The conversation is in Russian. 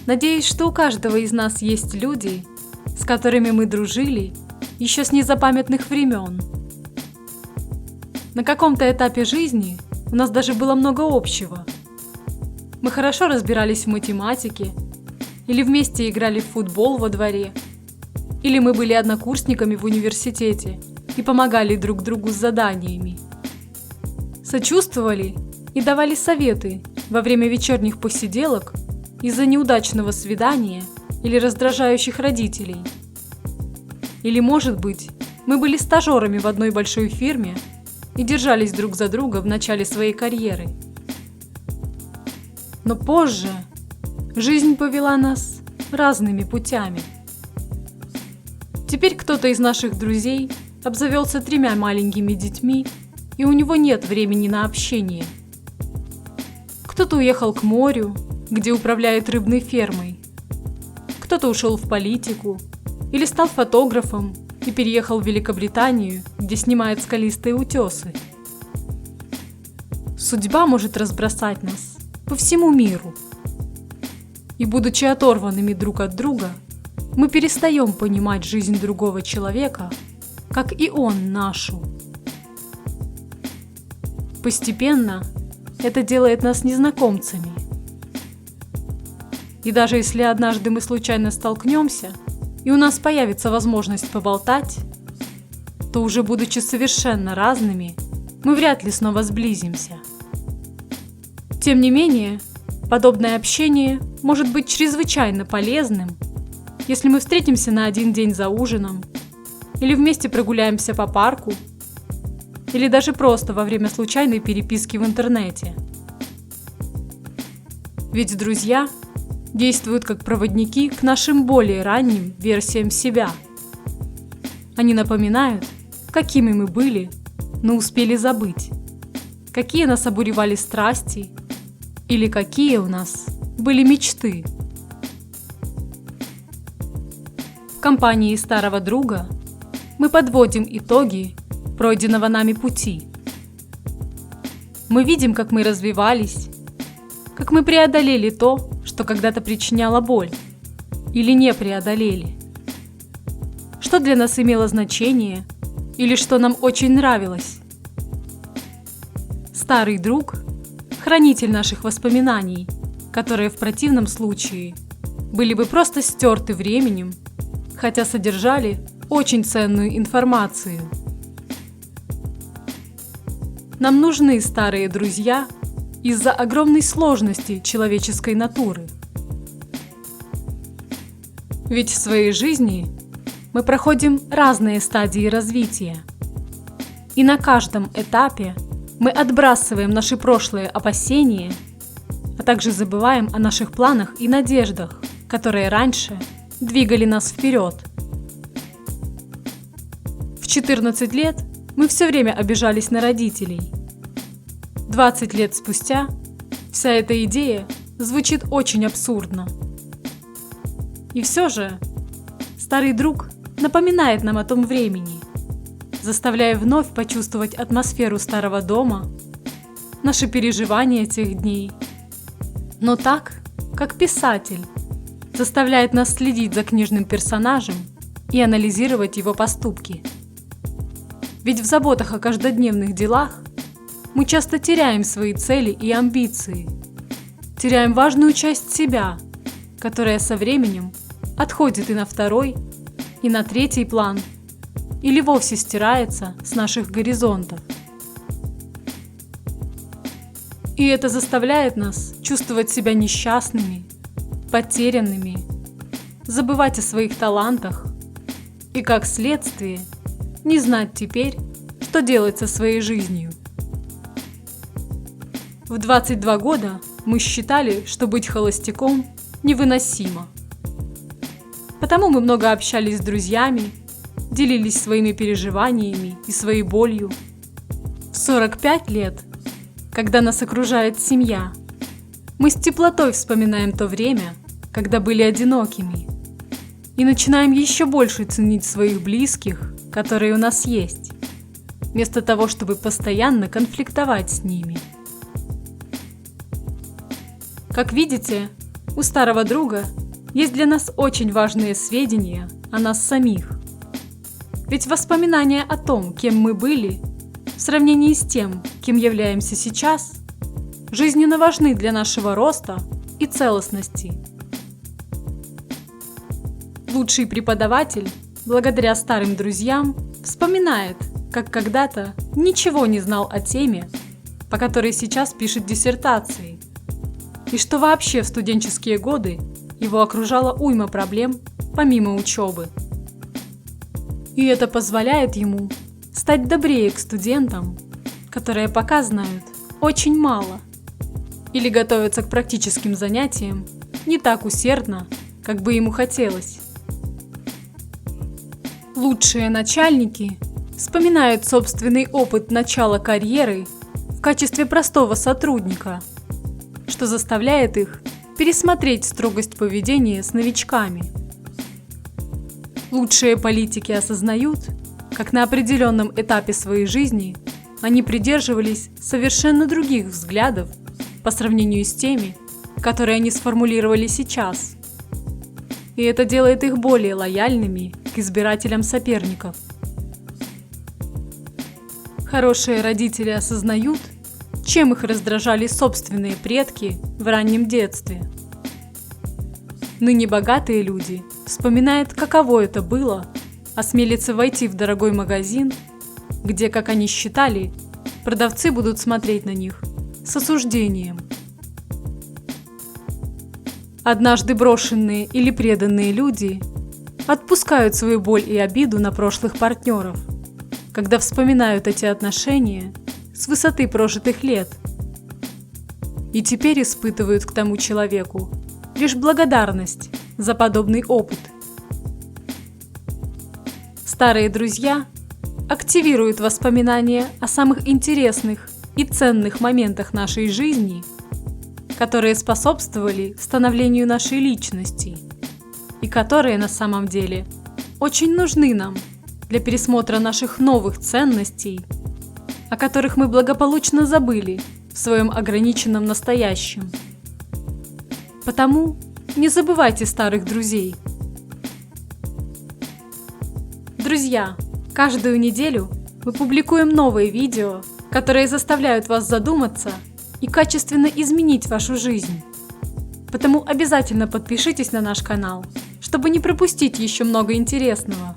Надеюсь, что у каждого из нас есть люди, с которыми мы дружили еще с незапамятных времен. На каком-то этапе жизни у нас даже было много общего. Мы хорошо разбирались в математике, или вместе играли в футбол во дворе, или мы были однокурсниками в университете и помогали друг другу с заданиями. Сочувствовали и давали советы во время вечерних посиделок из-за неудачного свидания или раздражающих родителей. Или, может быть, мы были стажерами в одной большой фирме и держались друг за друга в начале своей карьеры. Но позже жизнь повела нас разными путями. Теперь кто-то из наших друзей обзавелся 3 маленькими детьми, и у него нет времени на общение. Кто-то уехал к морю, где управляет рыбной фермой. Кто-то ушел в политику или стал фотографом и переехал в Великобританию, где снимает скалистые утесы. Судьба может разбросать нас по всему миру. И будучи оторванными друг от друга, мы перестаем понимать жизнь другого человека, как и он нашу. Постепенно это делает нас незнакомцами. И даже если однажды мы случайно столкнемся, и у нас появится возможность поболтать, то уже будучи совершенно разными, мы вряд ли снова сблизимся. Тем не менее, подобное общение может быть чрезвычайно полезным, если мы встретимся на один день за ужином, или вместе прогуляемся по парку, или даже просто во время случайной переписки в интернете. Ведь друзья действуют как проводники к нашим более ранним версиям себя. Они напоминают, какими мы были, но успели забыть, какие нас обуревали страсти или какие у нас были мечты. В компании старого друга мы подводим итоги пройденного нами пути. Мы видим, как мы развивались, как мы преодолели то, что когда-то причиняло боль, или не преодолели. Что для нас имело значение, или что нам очень нравилось. Старый друг – хранитель наших воспоминаний, которые в противном случае были бы просто стерты временем, хотя содержали очень ценную информацию. Нам нужны старые друзья из-за огромной сложности человеческой натуры. Ведь в своей жизни мы проходим разные стадии развития. И на каждом этапе мы отбрасываем наши прошлые опасения, а также забываем о наших планах и надеждах, которые раньше двигали нас вперед. В 14 лет мы все время обижались на родителей. 20 лет спустя вся эта идея звучит очень абсурдно. И все же старый друг напоминает нам о том времени, заставляя вновь почувствовать атмосферу старого дома, наши переживания тех дней. Но так, как писатель, заставляет нас следить за книжным персонажем и анализировать его поступки. Ведь в заботах о каждодневных делах мы часто теряем свои цели и амбиции, теряем важную часть себя, которая со временем отходит и на второй, и на третий план, или вовсе стирается с наших горизонтов. И это заставляет нас чувствовать себя несчастными, потерянными, забывать о своих талантах и, как следствие, не знать теперь, что делать со своей жизнью. В 22 года мы считали, что быть холостяком невыносимо. Потому мы много общались с друзьями, делились своими переживаниями и своей болью. В 45 лет, когда нас окружает семья, мы с теплотой вспоминаем то время, когда были одинокими, и начинаем еще больше ценить своих близких, которые у нас есть, вместо того, чтобы постоянно конфликтовать с ними. Как видите, у старого друга есть для нас очень важные сведения о нас самих. Ведь воспоминания о том, кем мы были, в сравнении с тем, кем являемся сейчас, жизненно важны для нашего роста и целостности. Лучший преподаватель, благодаря старым друзьям, вспоминает, как когда-то ничего не знал о теме, по которой сейчас пишет диссертации, и что вообще в студенческие годы его окружала уйма проблем помимо учебы. И это позволяет ему стать добрее к студентам, которые пока знают очень мало или готовятся к практическим занятиям не так усердно, как бы ему хотелось. Лучшие начальники вспоминают собственный опыт начала карьеры в качестве простого сотрудника, что заставляет их пересмотреть строгость поведения с новичками. Лучшие политики осознают, как на определенном этапе своей жизни они придерживались совершенно других взглядов по сравнению с теми, которые они сформулировали сейчас. И это делает их более лояльными к избирателям соперников. Хорошие родители осознают, чем их раздражали собственные предки в раннем детстве. Ныне богатые люди вспоминают, каково это было осмелиться войти в дорогой магазин, где, как они считали, продавцы будут смотреть на них с осуждением. Однажды брошенные или преданные люди отпускают свою боль и обиду на прошлых партнеров, когда вспоминают эти отношения с высоты прожитых лет, и теперь испытывают к тому человеку лишь благодарность за подобный опыт. Старые друзья активируют воспоминания о самых интересных и ценных моментах нашей жизни, которые способствовали становлению нашей личности и которые на самом деле очень нужны нам для пересмотра наших новых ценностей, о которых мы благополучно забыли в своем ограниченном настоящем. Потому не забывайте старых друзей. Друзья, каждую неделю мы публикуем новые видео, которые заставляют вас задуматься и качественно изменить вашу жизнь. Потому обязательно подпишитесь на наш канал, чтобы не пропустить еще много интересного.